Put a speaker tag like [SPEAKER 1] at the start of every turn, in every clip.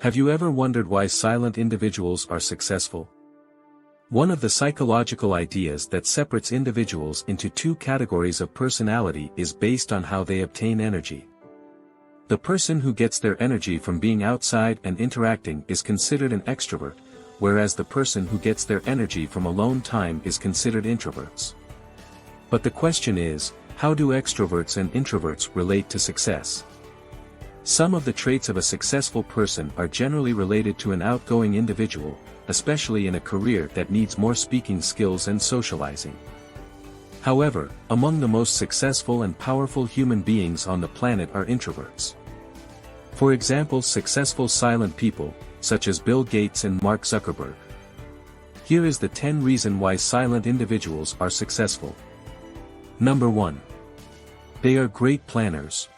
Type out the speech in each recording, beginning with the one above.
[SPEAKER 1] Have you ever wondered why silent individuals are successful? One of the psychological ideas that separates individuals into two categories of personality is based on how they obtain energy. The person who gets their energy from being outside and interacting is considered an extrovert, whereas the person who gets their energy from alone time is considered introverts. But the question is, how do extroverts and introverts relate to success? Some of the traits of a successful person are generally related to an outgoing individual, especially in a career that needs more speaking skills and socializing. However, among the most successful and powerful human beings on the planet are introverts. For example, successful silent people, such as Bill Gates and Mark Zuckerberg. Here is the 10 reasons why silent individuals are successful. Number 1. They are great planners.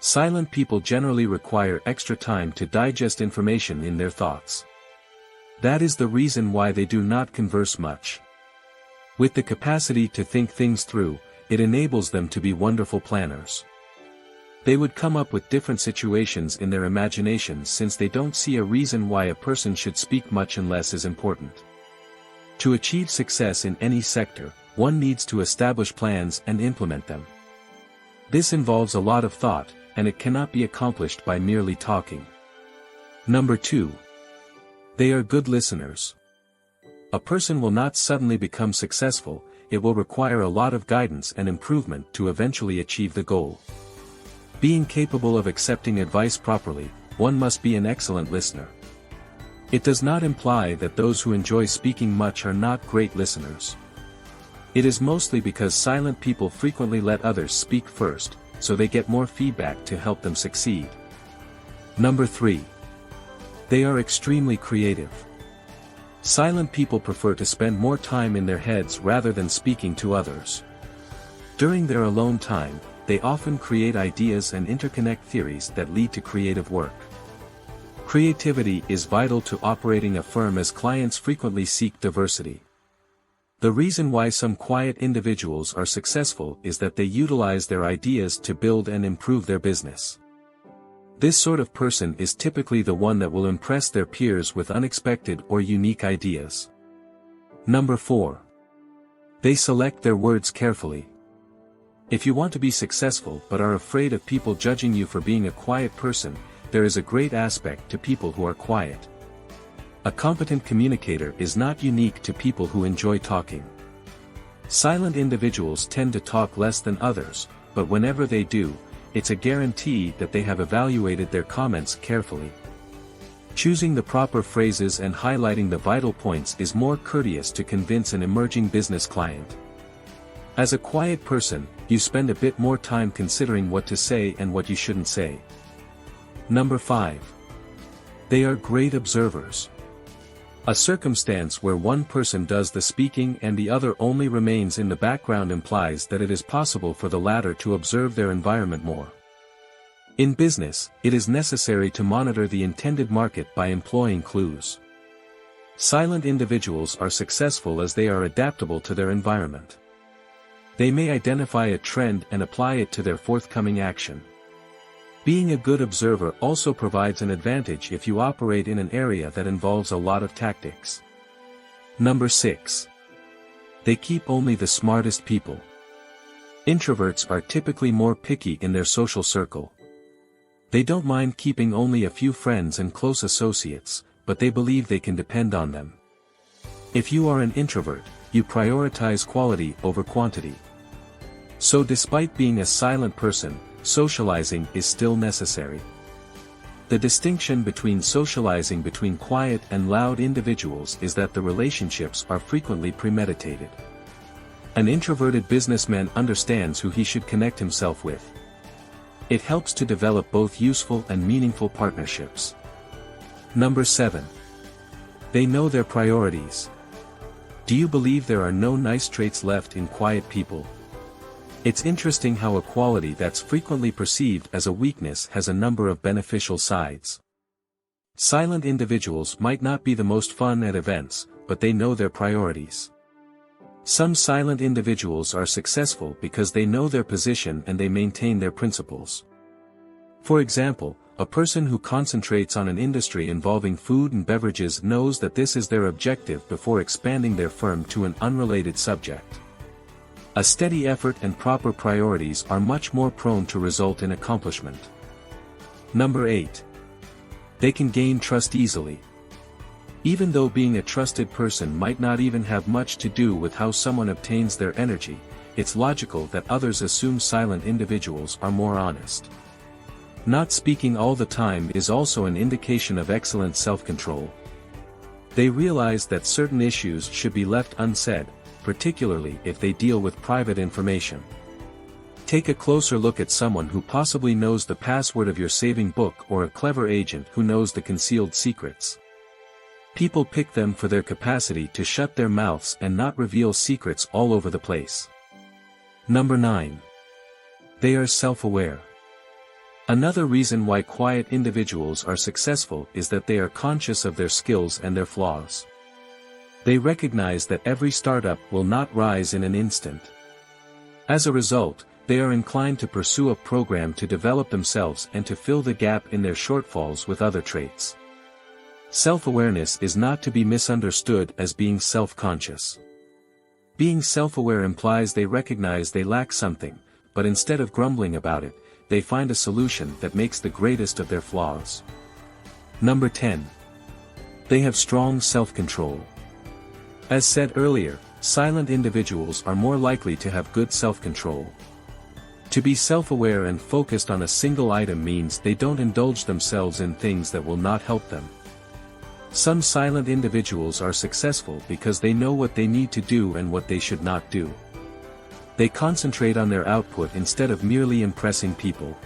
[SPEAKER 1] Silent people generally require extra time to digest information in their thoughts. That is the reason why they do not converse much. With the capacity to think things through, it enables them to be wonderful planners. They would come up with different situations in their imaginations since they don't see a reason why a person should speak much unless is important. To achieve success in any sector, one needs to establish plans and implement them. This involves a lot of thought, and it cannot be accomplished by merely talking. Number 2. They are good listeners. A person will not suddenly become successful, it will require a lot of guidance and improvement to eventually achieve the goal. Being capable of accepting advice properly, one must be an excellent listener. It does not imply that those who enjoy speaking much are not great listeners. It is mostly because silent people frequently let others speak first, so they get more feedback to help them succeed. Number 3. They are extremely creative. Silent people prefer to spend more time in their heads rather than speaking to others. During their alone time, they often create ideas and interconnect theories that lead to creative work. Creativity is vital to operating a firm as clients frequently seek diversity. The reason why some quiet individuals are successful is that they utilize their ideas to build and improve their business. This sort of person is typically the one that will impress their peers with unexpected or unique ideas. Number 4. They select their words carefully. If you want to be successful but are afraid of people judging you for being a quiet person, there is a great aspect to people who are quiet. A competent communicator is not unique to people who enjoy talking. Silent individuals tend to talk less than others, but whenever they do, it's a guarantee that they have evaluated their comments carefully. Choosing the proper phrases and highlighting the vital points is more courteous to convince an emerging business client. As a quiet person, you spend a bit more time considering what to say and what you shouldn't say. Number 5. They are great observers. A circumstance where one person does the speaking and the other only remains in the background implies that it is possible for the latter to observe their environment more. In business, it is necessary to monitor the intended market by employing clues. Silent individuals are successful as they are adaptable to their environment. They may identify a trend and apply it to their forthcoming action. Being a good observer also provides an advantage if you operate in an area that involves a lot of tactics. Number 6. They keep only the smartest people. Introverts are typically more picky in their social circle. They don't mind keeping only a few friends and close associates, but they believe they can depend on them. If you are an introvert, you prioritize quality over quantity. So despite being a silent person, socializing is still necessary. The distinction between socializing between quiet and loud individuals is that the relationships are frequently premeditated. An introverted businessman understands who he should connect himself with. It helps to develop both useful and meaningful partnerships. Number 7. They know their priorities. Do you believe there are no nice traits left in quiet people? It's interesting how a quality that's frequently perceived as a weakness has a number of beneficial sides. Silent individuals might not be the most fun at events, but they know their priorities. Some silent individuals are successful because they know their position and they maintain their principles. For example, A person who concentrates on an industry involving food and beverages knows that this is their objective before expanding their firm to an unrelated subject. A steady effort and proper priorities are much more prone to result in accomplishment. Number 8. They can gain trust easily. Even though being a trusted person might not even have much to do with how someone obtains their energy, it's logical that others assume silent individuals are more honest. Not speaking all the time is also an indication of excellent self-control. They realize that certain issues should be left unsaid, particularly if they deal with private information. Take a closer look at someone who possibly knows the password of your saving book or a clever agent who knows the concealed secrets. People pick them for their capacity to shut their mouths and not reveal secrets all over the place. Number 9. They are self-aware. Another reason why quiet individuals are successful is that they are conscious of their skills and their flaws. They recognize that every startup will not rise in an instant. As a result, they are inclined to pursue a program to develop themselves and to fill the gap in their shortfalls with other traits. Self-awareness is not to be misunderstood as being self-conscious. Being self-aware implies they recognize they lack something, but instead of grumbling about it, they find a solution that makes the greatest of their flaws. Number 10. They have strong self-control. As said earlier, silent individuals are more likely to have good self-control. To be self-aware and focused on a single item means they don't indulge themselves in things that will not help them. Some silent individuals are successful because they know what they need to do and what they should not do. They concentrate on their output instead of merely impressing people.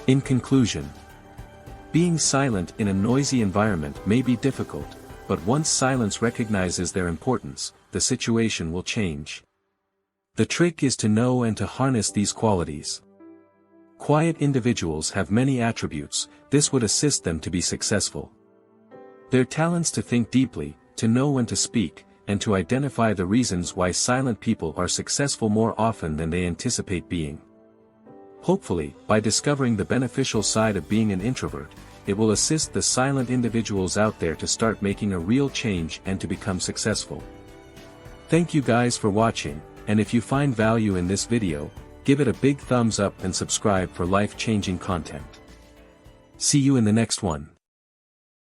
[SPEAKER 1] In conclusion, being silent in a noisy environment may be difficult, but once silence recognizes their importance, the situation will change. The trick is to know and to harness these qualities. Quiet individuals have many attributes. This would assist them to be successful. Their talents to think deeply, to know when to speak, and to identify the reasons why silent people are successful more often than they anticipate being. Hopefully, by discovering the beneficial side of being an introvert, it will assist the silent individuals out there to start making a real change and to become successful. Thank you guys for watching, and if you find value in this video, give it a big thumbs up and subscribe for life-changing content. See you in the next one.